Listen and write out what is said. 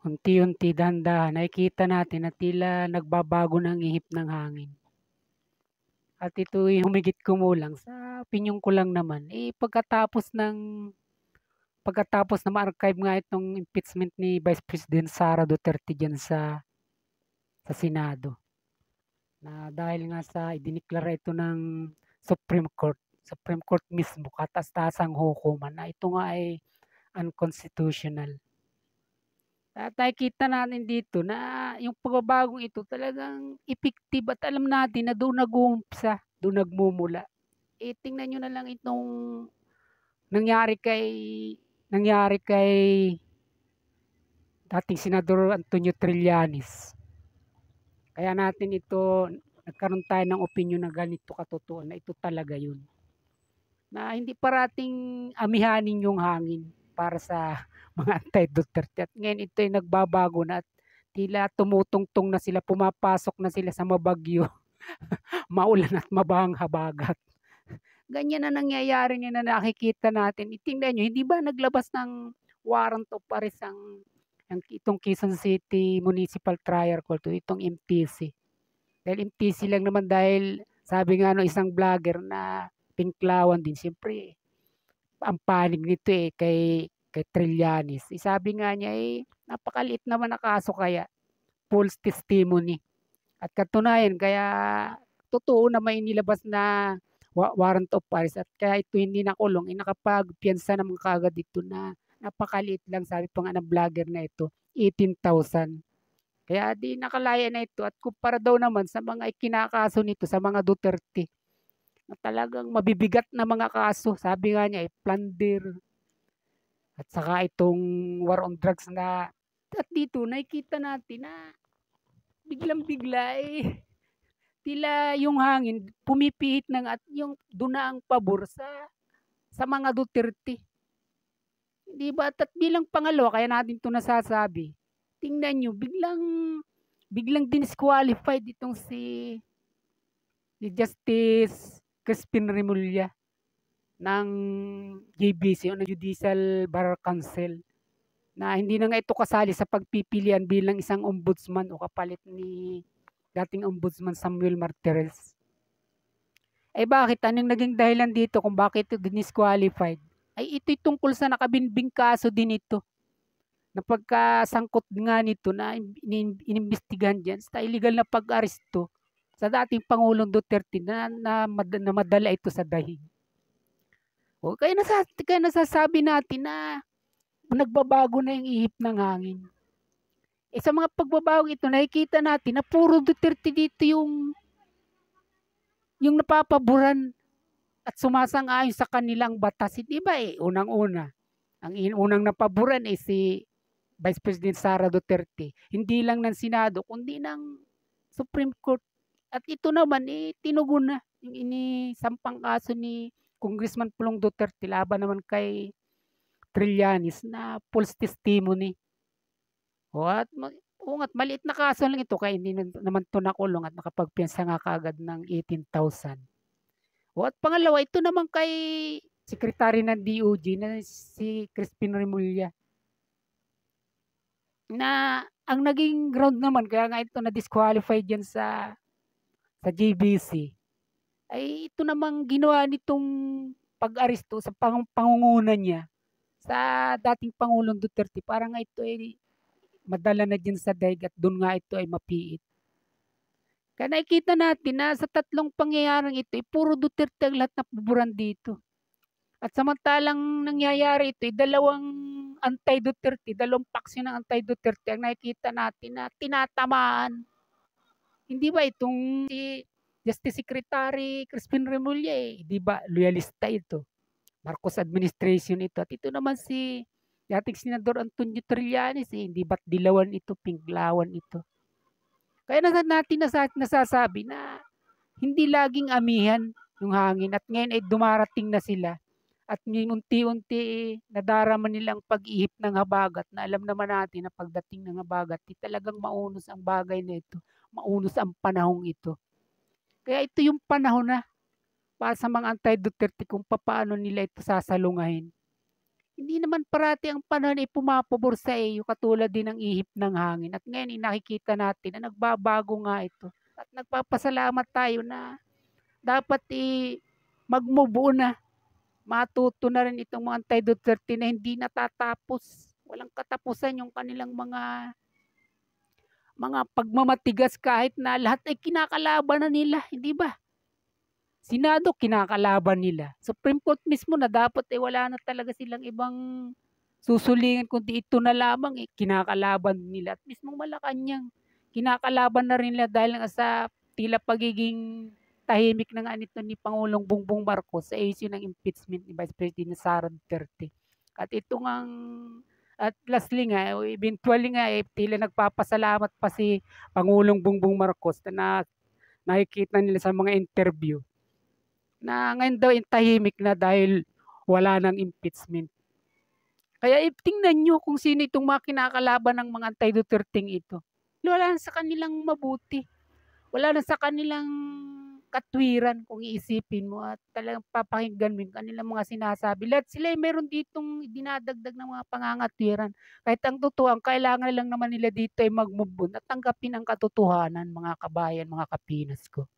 Unti-unti, dahan-dahan nakikita natin na tila nagbabago na ang ihip ng hangin. At ito'y humigit kumulang sa opinyon ko lang naman, pagkatapos na ma-archive nga itong impeachment ni Vice President Sara Duterte diyan sa Senado. Na dahil nga sa idineklara ito ng Supreme Court mismo, kataas-taasang hukuman na ito nga ay unconstitutional. At nakikita natin dito na yung pagbabagong ito talagang effective at alam natin na doon nag-uumpisa, doon nagmumula. Tingnan nyo na lang itong nangyari kay dating Senador Antonio Trillanes. Kaya natin ito, nagkaroon tayo ng opinion na ganito katotoo na ito talaga yun. Na hindi parating amihanin yung hangin para sa mga anti-Duterte. At ngayon ito ay nagbabago na at tila tumutungtong na sila, pumapasok na sila sa mabagyo, maulan at mabahang habagat. Ganyan na nangyayari ngayon na nakikita natin. Itingnan nyo, hindi ba naglabas ng warrant of arrest itong Quezon City Municipal Trial Court, itong MTC. Dahil MTC lang naman dahil sabi nga no isang vlogger na pinklawan din. Siyempre, ang panig nito kay Trillanes. Sabi nga niya napakaliit naman na kaso kaya false testimony. At katunayan kaya totoo na may nilabas na warrant of arrest at kaya ito hindi nakulong, nakapagpiyansa naman kaagad ito na napakaliit lang, sabi pa nga ng vlogger na ito, 18,000. Kaya di nakalaya na ito at kumpara daw naman sa mga ikinakaso nito sa mga Duterte na talagang mabibigat na mga kaso. Sabi nga niya plunder at saka itong war on drugs na at dito nakikita natin na biglang-bigla tila yung hangin pumipihit ng at yung doon na ang pabor sa mga Duterte. Di ba? At bilang pangalawa, kaya natin ito nasasabi, tingnan nyo, biglang disqualified itong si Justice Crispin Remulla ng JBC o ng Judicial Bar Council na hindi na nga ito kasali sa pagpipilian bilang isang ombudsman o kapalit ni dating ombudsman Samuel Martires. Bakit? Anong naging dahilan dito kung bakit ito disqualified? Ito'y tungkol sa nakabinbing kaso din ito. Na pagkasangkot nga nito na inimbestigahan dyan sa illegal na pag-aresto sa dating Pangulong Duterte na madala ito sa dahig. Kaya nasasabi natin na nagbabago na yung ihip ng hangin. Sa mga pagbabago ito, nakikita natin na puro Duterte dito yung napapaboran at sumasang-ayon sa kanilang batas. Di ba unang-una, ang unang napaboran si Vice President Sara Duterte. Hindi lang ng Senado, kundi ng Supreme Court. At ito naman, tinugon na yung inisampang kaso ni Congressman Pulong Duterte laban naman kay Trillanes na false testimony. At maliit na kaso lang ito kaya hindi naman ito nakulong at nakapagpiyansa nga kaagad ng 18,000. At pangalawa, ito naman kay Secretary ng DOJ na si Crispin Remulla na ang naging ground naman kaya nga ito na disqualified dyan sa JBC ito namang ginawa nitong pag-aresto sa pangunguna niya sa dating Pangulong Duterte para nga ito madala na dyan sa daig at doon nga ito ay mapiit. Kaya nakikita natin na sa tatlong pangyayaring ito puro Duterte ang lahat na paboran dito. At samantalang nangyayari ito dalawang anti-Duterte, dalawang paksyon ng anti-Duterte ang nakikita natin na tinatamaan. Hindi ba itong si Justice Secretary Crispin Remulla di ba loyalista ito? Marcos administration ito. At ito naman si dating Senador Antonio Trillanes hindi ba't dilawan ito, pinglawan ito. Kaya natin nasasabi na hindi laging amihan yung hangin at ngayon dumarating na sila at unti-unti nadarama nilang pag-ihip ng habagat na alam naman natin na pagdating ng habagat talagang maunos ang bagay na ito, maunos ang panahong ito. Kaya ito yung panahon na para sa mga anti-Duterte kung paano nila ito sasalungahin. Hindi naman parati ang panahon ay pumapabor sa iyo katulad din ng ihip ng hangin at ngayon ay nakikita natin na nagbabago nga ito at nagpapasalamat tayo na dapat, mag-move on na, matuto na rin itong mga Anti-Duterte na hindi natatapos, walang katapusan yung kanilang mga pagmamatigas kahit na lahat ay kinakalaban na nila, hindi ba? Senado kinakalaban nila, Supreme Court mismo na dapat, wala na talaga silang ibang susulingin kundi ito na lamang, kinakalaban nila at mismong Malacanang kinakalaban na rin nila dahil nga sa tila pagiging tahimik na nga nito ni Pangulong Bongbong Marcos sa issue ng impeachment ni Vice President Sara Duterte. At ito ngang at lastly nga, eventually nga, tila nagpapasalamat pa si Pangulong Bongbong Marcos na nakikita nila sa mga interview na ngayon daw tahimik na dahil wala ng impeachment. Kaya tingnan nyo kung sino itong mga kinakalaban ng mga anti-Duterteng ito. Wala na sa kanilang mabuti. Wala na sa kanilang katwiran kung iisipin mo at talagang papakinggan mo yung kanilang mga sinasabi. Lahat sila ay meron ditong dinadagdag ng mga pangangatwiran. Kahit ang totoo, ang kailangan lang naman nila dito ay mag-move on at tanggapin ang katotohanan, mga kabayan, mga kapinas ko.